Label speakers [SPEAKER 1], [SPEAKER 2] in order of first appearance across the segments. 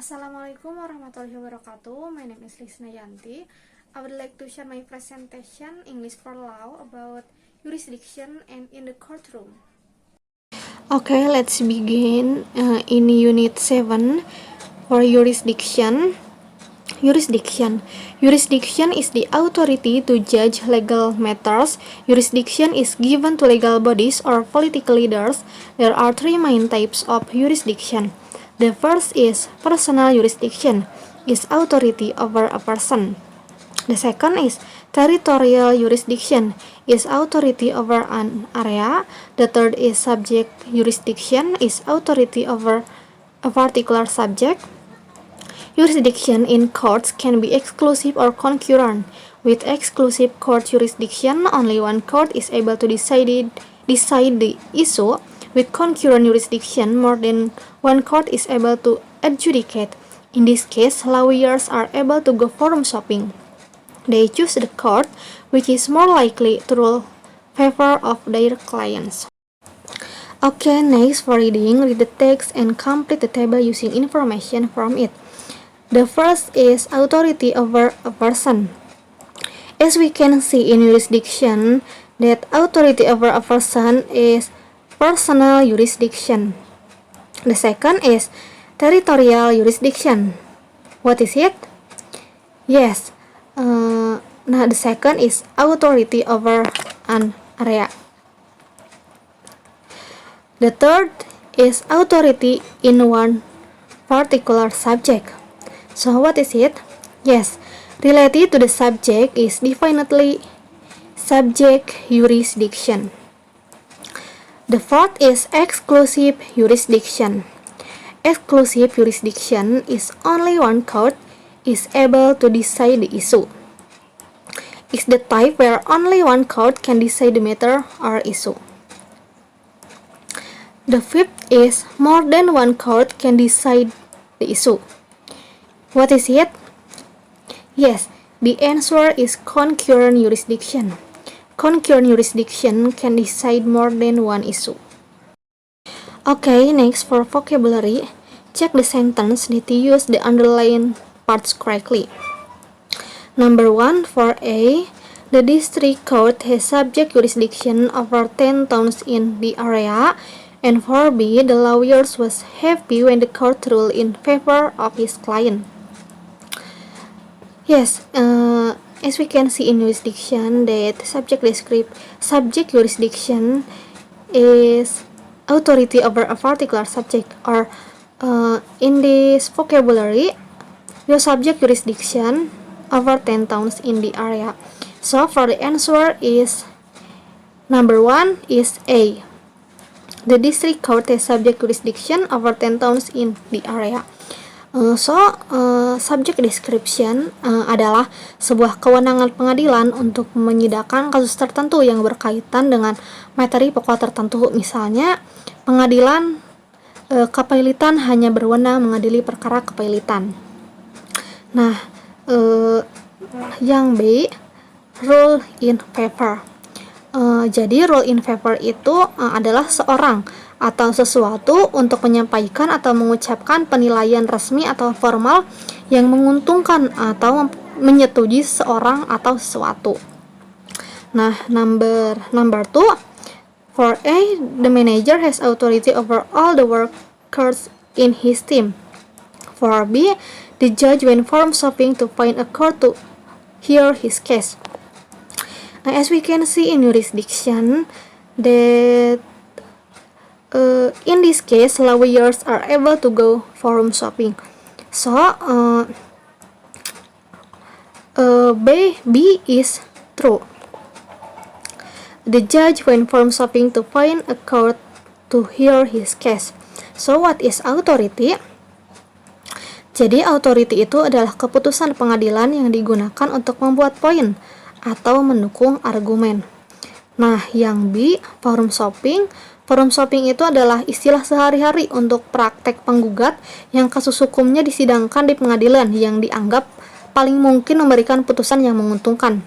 [SPEAKER 1] Assalamualaikum warahmatullahi wabarakatuh. My name is Lisna Yanti. I would like to share my presentation English for Law about jurisdiction and in the courtroom.
[SPEAKER 2] Okay, let's begin in Unit 7 for jurisdiction. Jurisdiction is the authority to judge legal matters. Jurisdiction is given to legal bodies or political leaders. There are three main types of jurisdiction. The first is personal jurisdiction, is authority over a person. The second is territorial jurisdiction, is authority over an area. The third is subject jurisdiction, is authority over a particular subject. Jurisdiction in courts can be exclusive or concurrent. With exclusive court jurisdiction, only one court is able to decide the issue. With concurrent jurisdiction, more than one court is able to adjudicate. In this case, lawyers are able to go forum shopping. They choose the court which is more likely to rule favor of their clients. Okay, next for reading, read the text and complete the table using information from it. The first is authority over a person. As we can see in jurisdiction, that authority over a person is personal jurisdiction. The second is territorial jurisdiction. What is it? Yes. The second is authority over an area. The third is authority in one particular subject. So what is it? Yes, related to the subject is definitely subject jurisdiction. The fourth is exclusive jurisdiction. Exclusive jurisdiction is only one court is able to decide the issue. It's the type where only one court can decide the matter or issue. The fifth is more than one court can decide the issue. What is it? Yes, the answer is concurrent jurisdiction. Concurrent jurisdiction can decide more than one issue. Okay, next for vocabulary, check the sentence that use the underlined parts correctly. Number 1, for A, the district court has subject jurisdiction over 10 towns in the area. And for B, the lawyers was happy when the court ruled in favor of his client. Yes, as we can see in jurisdiction, that subject jurisdiction is authority over a particular subject, or in this vocabulary, your subject jurisdiction over 10 towns in the area. So for the answer is number 1 is A. The district court has subject jurisdiction over 10 towns in the area. Subject description adalah sebuah kewenangan pengadilan untuk menyidangkan kasus tertentu yang berkaitan dengan materi pokok tertentu. Misalnya, pengadilan kepailitan hanya berwenang mengadili perkara kepailitan. Nah, yang B, rule in favor. Jadi rule in favor itu adalah seorang atau sesuatu untuk menyampaikan atau mengucapkan penilaian resmi atau formal yang menguntungkan atau menyetujui seorang atau sesuatu. Nah, number 2, for A, the manager has authority over all the workers in his team. For B, the judge went forum shopping to find a court to hear his case. Now, as we can see in jurisdiction, that in this case, lawyers are able to go forum shopping. So, B is true. The judge went forum shopping to find a court to hear his case. So, what is authority? Jadi, authority itu adalah keputusan pengadilan yang digunakan untuk membuat poin atau mendukung argumen. Nah, yang B, forum shopping. Forum shopping itu adalah istilah sehari-hari untuk praktek penggugat yang kasus hukumnya disidangkan di pengadilan yang dianggap paling mungkin memberikan putusan yang menguntungkan.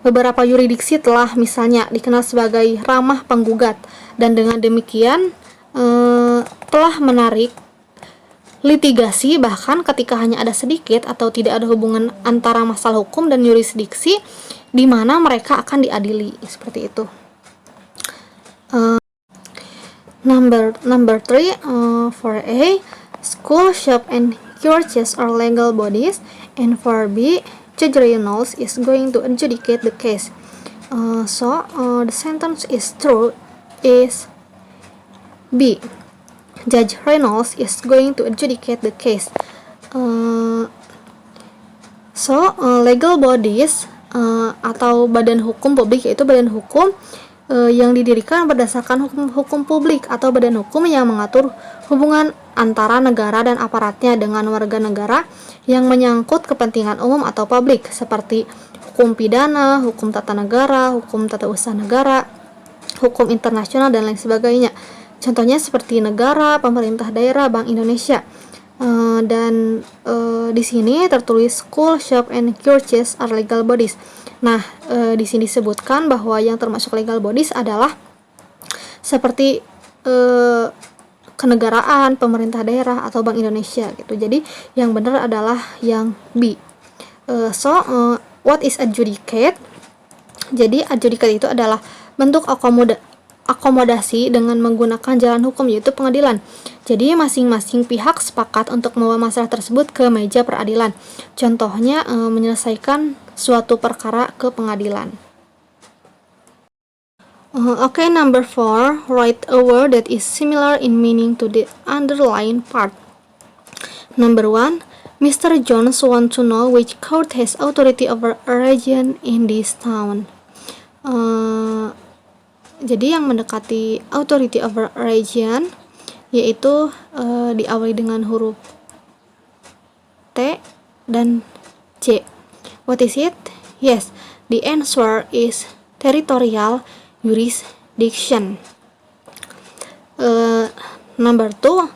[SPEAKER 2] Beberapa yurisdiksi telah misalnya dikenal sebagai ramah penggugat, dan dengan demikian telah menarik litigasi, bahkan ketika hanya ada sedikit atau tidak ada hubungan antara masalah hukum dan yurisdiksi di mana mereka akan diadili, seperti itu. Number 3, for A, school, shop, and churches are legal bodies, and for B, Judge Reynolds is going to adjudicate the case. The sentence is true is B. Judge Reynolds is going to adjudicate the case. Legal bodies atau badan hukum publik, yaitu badan hukum yang didirikan berdasarkan hukum publik atau badan hukum yang mengatur hubungan antara negara dan aparatnya dengan warga negara yang menyangkut kepentingan umum atau publik, seperti hukum pidana, hukum tata negara, hukum tata usaha negara, hukum internasional, dan lain sebagainya. Contohnya seperti negara, pemerintah daerah, Bank Indonesia. Di sini tertulis school, shop, and churches are legal bodies. Nah, di sini disebutkan bahwa yang termasuk legal bodies adalah seperti kenegaraan, pemerintah daerah, atau Bank Indonesia gitu. Jadi yang benar adalah yang B. What is adjudicate? Jadi adjudicate itu adalah bentuk akomodasi dengan menggunakan jalan hukum, yaitu pengadilan. Jadi masing-masing pihak sepakat untuk membawa masalah tersebut ke meja peradilan. Contohnya menyelesaikan suatu perkara ke pengadilan. Number 4, write a word that is similar in meaning to the underlined part. Number 1, Mr. Jones want to know which court has authority over a region in this town. Jadi yang mendekati authority over a region yaitu diawali dengan huruf T dan C. What is it? Yes, the answer is territorial jurisdiction. Number 2,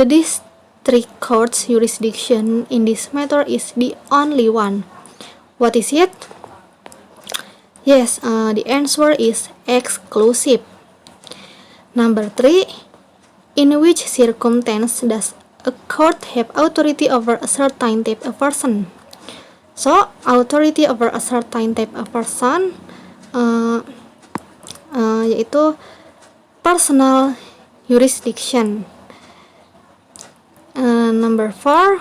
[SPEAKER 2] the district court's jurisdiction in this matter is the only one. What is it? Yes, the answer is exclusive. Number 3, in which circumstance does a court have authority over a certain type of person? Authority over a certain type of person yaitu personal jurisdiction. Number 4,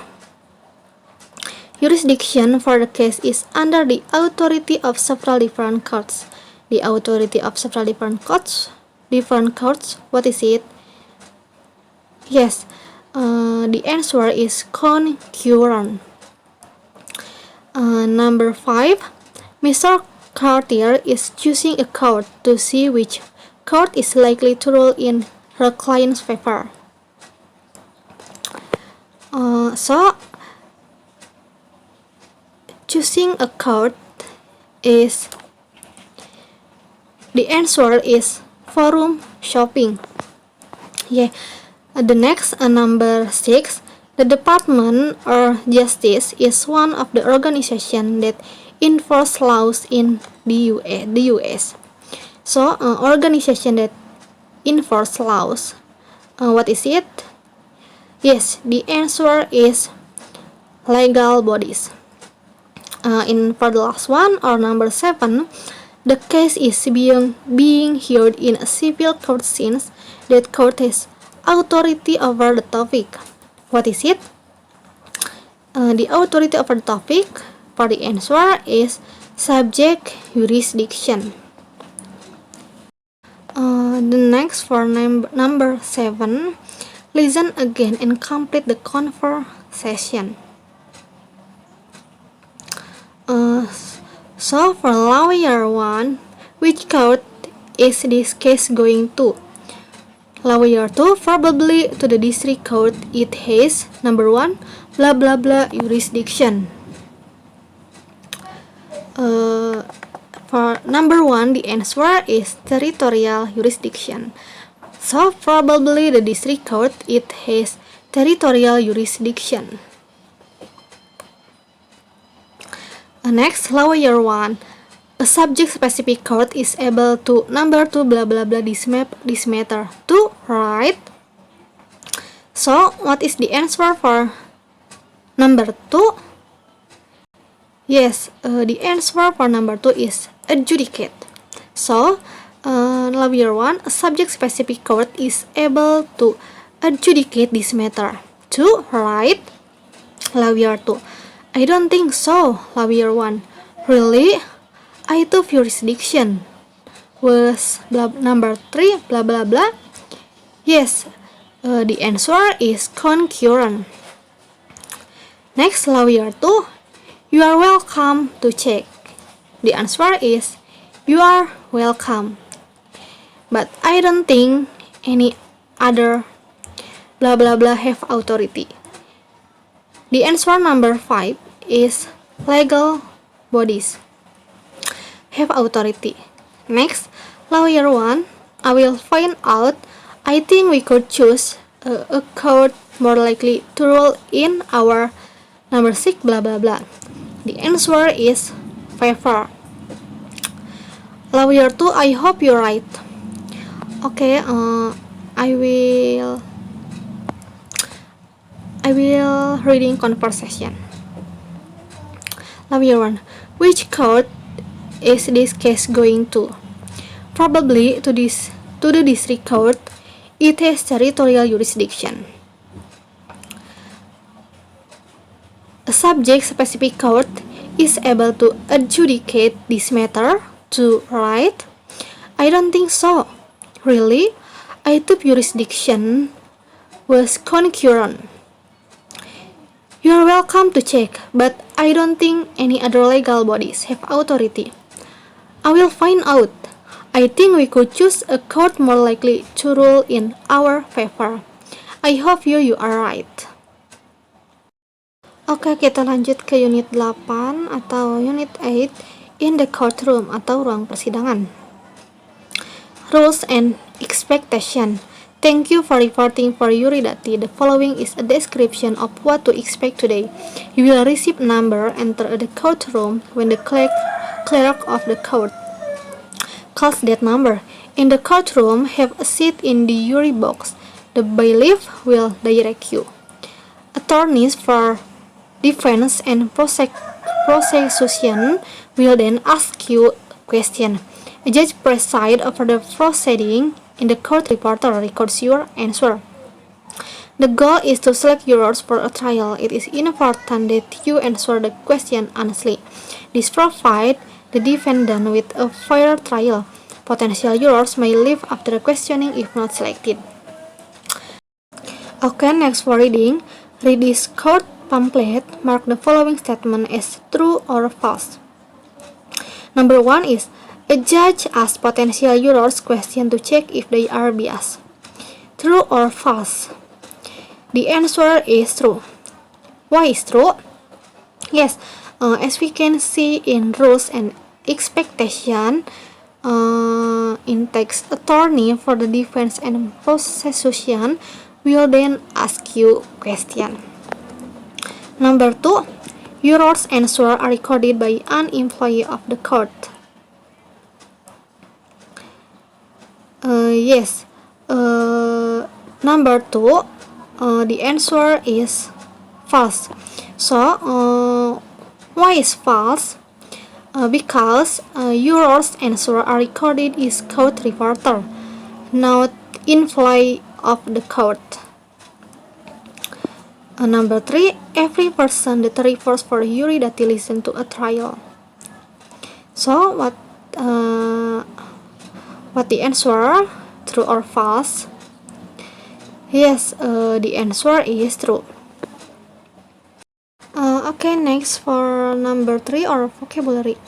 [SPEAKER 2] jurisdiction for the case is under the authority of several different courts. The authority of several different courts. What is it? Yes, the answer is concurrent. Number 5, Mr. Cartier is choosing a court to see which court is likely to rule in her client's favor. Choosing a court is, the answer is forum shopping. The next, number 6, the Department of Justice is one of the organizations that enforce laws in the US. Organization that enforce laws. What is it? Yes, the answer is legal bodies. For the last one, or number 7, the case is being heard in a civil court since that court has authority over the topic. What is it? The authority over the topic, for the answer, is subject jurisdiction. The next, for number 7, listen again and complete the conversation. For lawyer 1, which court is this case going to? Lawyer 2, probably to the district court. It has, number 1, blah blah blah jurisdiction. For number 1, the answer is territorial jurisdiction. Probably the district court, it has territorial jurisdiction. Next, lawyer 1, a subject-specific court is able to, number 2, blah blah blah this matter. To write. So, what is the answer for number 2? Yes, the answer for number 2 is adjudicate. So, Lawyer 1, a subject-specific court is able to adjudicate this matter. 2, right? Lawyer 2, I don't think so. Lawyer 1, really? I to jurisdiction was number 3, blah blah blah. Yes, the answer is concurrent. Next, Lawyer 2, you are welcome to check. The answer is you are welcome. But I don't think any other blah blah blah have authority. The answer number 5 is legal bodies have authority. Next, Lawyer 1, I will find out. I think we could choose a court more likely to rule in our number 6 blah blah blah. The answer is favor. Lawyer 2, I hope you're right. Okay, I will reading conversation. Lawyer 1, which court is this case going to? Probably to the district court. It has territorial jurisdiction. A subject-specific court is able to adjudicate this matter. To right? I don't think so. Really? I thought jurisdiction was concurrent. You are welcome to check, but I don't think any other legal bodies have authority. I will find out. I think we could choose a court more likely to rule in our favor. I hope you are right. Oke, kita lanjut ke unit 8 atau unit 8, in the courtroom atau ruang persidangan. Rules and expectation. Thank you for reporting for Yuridati. The following is a description of what to expect today. You will receive number, enter the courtroom when the clerk of the court calls that number. In the courtroom, have a seat in the jury box. The bailiff will direct you. Attorneys for defense and prosecution will then ask you question. A judge presides over the proceeding. In the court, reporter records your answer. The goal is to select jurors for a trial. It is important that you answer the question honestly. This provides the defendant with a fair trial. Potential jurors may leave after questioning if not selected. Okay, next for reading. Read this court pamphlet. Mark the following statement as true or false. Number 1 is, a judge asks potential jurors question to check if they are biased. True or false? The answer is true. Why is true? Yes, as we can see in rules and expectation, in text, attorney for the defense and prosecution will then ask you question. Number 2, jurors' answer are recorded by an employee of the court. Yes. Number 2, the answer is false. So, why is false? Because jurors' answer are recorded is court reporter, not employee of the court. Number 3, every person that refers for a jury that listen to a trial. So, what the answer? True or false? Yes, the answer is true. Okay, next for number 3 or vocabulary.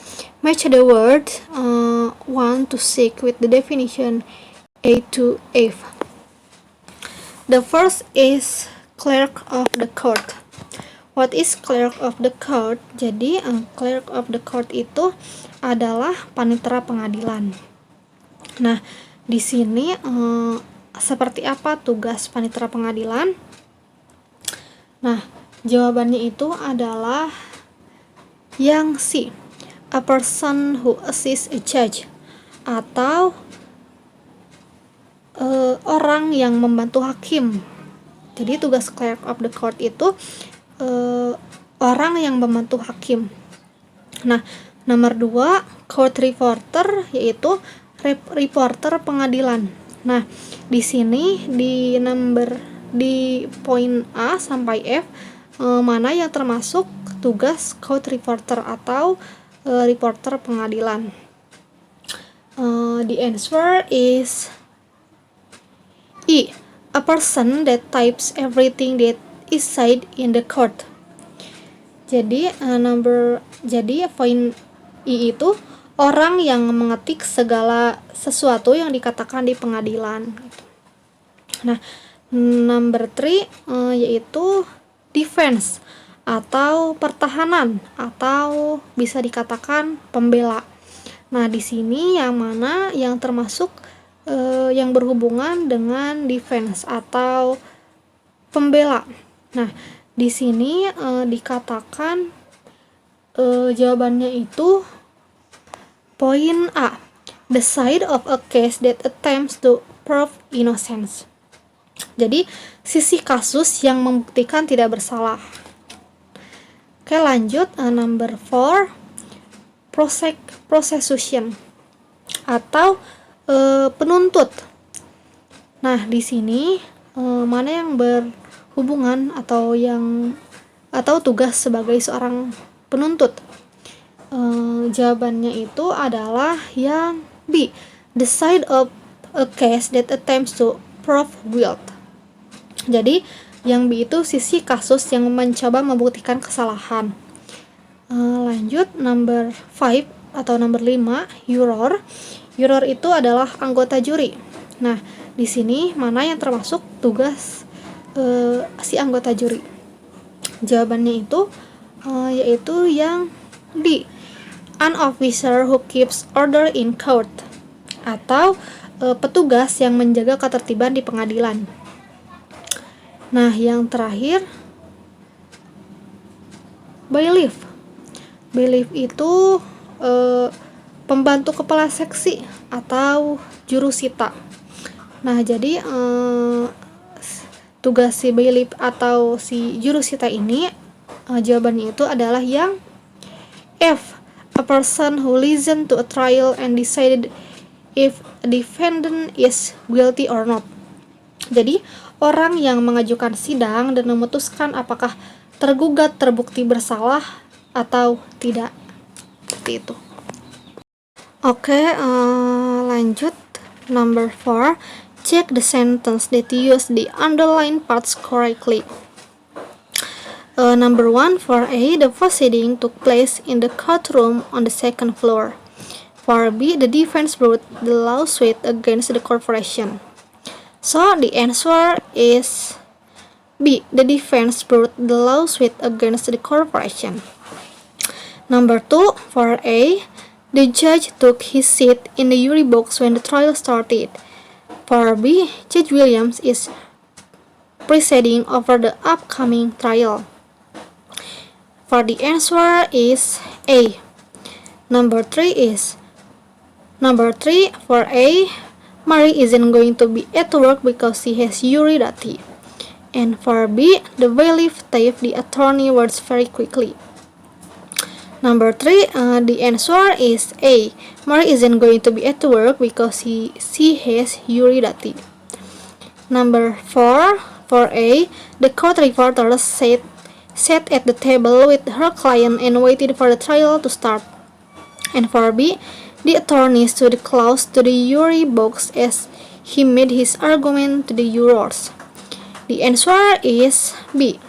[SPEAKER 2] Match the word 1 to 6 with the definition A to F. The first is clerk of the court. What is clerk of the court? Jadi clerk of the court itu adalah panitera pengadilan. Nah, di sini seperti apa tugas panitera pengadilan? Nah, jawabannya itu adalah yang C, a person who assists a judge, atau orang yang membantu hakim. Jadi tugas clerk of the court itu orang yang membantu hakim. Nah, nomor 2, court reporter, yaitu reporter pengadilan. Nah, di sini di poin A sampai F, mana yang termasuk tugas court reporter atau reporter pengadilan? The answer is E. A person that types everything that is said in the court. Jadi poin I itu orang yang mengetik segala sesuatu yang dikatakan di pengadilan. Nah, number 3 yaitu defense atau pertahanan atau bisa dikatakan pembela. Nah, di sini yang mana yang termasuk yang berhubungan dengan defense atau pembela. Nah, di sini dikatakan jawabannya itu poin A, the side of a case that attempts to prove innocence. Jadi, sisi kasus yang membuktikan tidak bersalah. Oke, lanjut. Number 4, prosecution atau penuntut. Nah, di sini mana yang berhubungan atau tugas sebagai seorang penuntut? Jawabannya itu adalah yang B, the side of a case that attempts to prove guilt. Jadi, yang B itu sisi kasus yang mencoba membuktikan kesalahan. Lanjut, number 5 atau number 5, juror. Juror itu adalah anggota juri. Nah, di sini mana yang termasuk tugas si anggota juri? Jawabannya itu yaitu yang D, an officer who keeps order in court, atau petugas yang menjaga ketertiban di pengadilan. Nah, yang terakhir, bailiff. Bailiff itu pembantu kepala seksi atau jurusita. Nah, jadi tugas si bailiff atau si jurusita ini jawabannya itu adalah yang F, a person who listen to a trial and decided if a defendant is guilty or not. Jadi, orang yang mengajukan sidang dan memutuskan apakah tergugat terbukti bersalah atau tidak. Seperti itu. Oke, lanjut. Number 4, check the sentence that use the underlined parts correctly. Number 1, for A, the proceeding took place in the courtroom on the second floor. For B, the defense brought the lawsuit against the corporation. So, the answer is B, the defense brought the lawsuit against the corporation. Number 2, for A, the judge took his seat in the jury box when the trial started. For B, Judge Williams is presiding over the upcoming trial. For the answer is A. Number 3, for A, Mary isn't going to be at work because she has jury duty. And for B, the bailiff typed the attorney words very quickly. Number 3, the answer is A. Mary isn't going to be at work because she has jury duty. Number 4, for A, the court reporter sat at the table with her client and waited for the trial to start. And for B, the attorney stood close to the jury box as he made his argument to the jurors. The answer is B.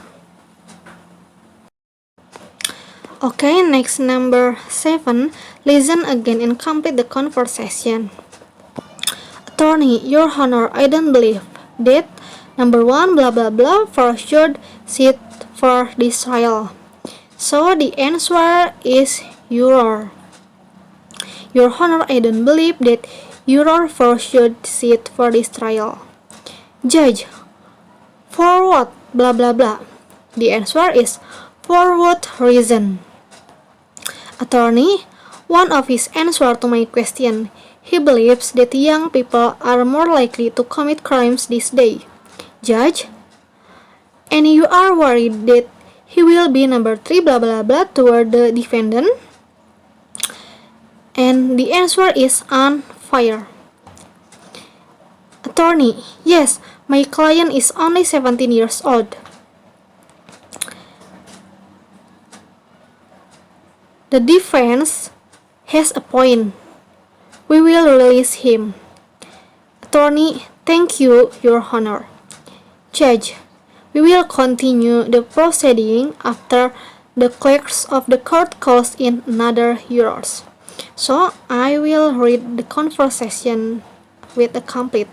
[SPEAKER 2] Okay, next, number 7. Listen again and complete the conversation. Attorney, Your Honor, I don't believe that number 1 blah blah blah for should sit for this trial. So the answer is juror. Your Honor, I don't believe that juror 4 should sit for this trial. Judge, for what blah blah blah? The answer is for what reason? Attorney, one of his answer to my question, he believes that young people are more likely to commit crimes this day. Judge, and you are worried that he will be number 3 blah blah blah toward the defendant, and the answer is on fire. Attorney: Yes, my client is only 17 years old. The defense has a point. We will release him. Attorney: Thank you, Your Honor. Judge: We will continue the proceeding after the clerks of the court calls in another jurors. So, I will read the conversation with the complete.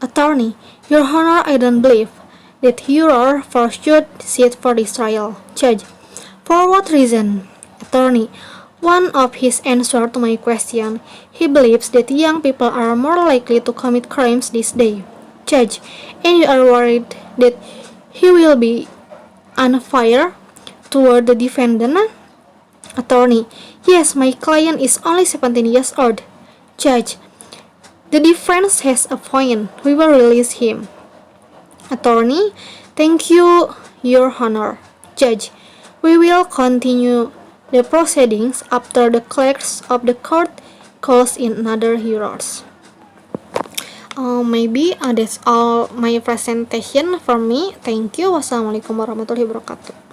[SPEAKER 2] Attorney: Your Honor, I don't believe that juror 4 should sit for this trial. Judge: For what reason? Attorney: One of his answer to my question, he believes that young people are more likely to commit crimes this day. Judge: And you are worried that he will be on fire toward the defendant? Attorney: Yes, my client is only 17 years old. Judge: The defense has a point. We will release him. Attorney: Thank you, Your Honor. Judge: We will continue the proceedings after the clerks of the court calls in another jurors. Maybe that's all my presentation from me. Thank you. Wassalamualaikum warahmatullahi wabarakatuh.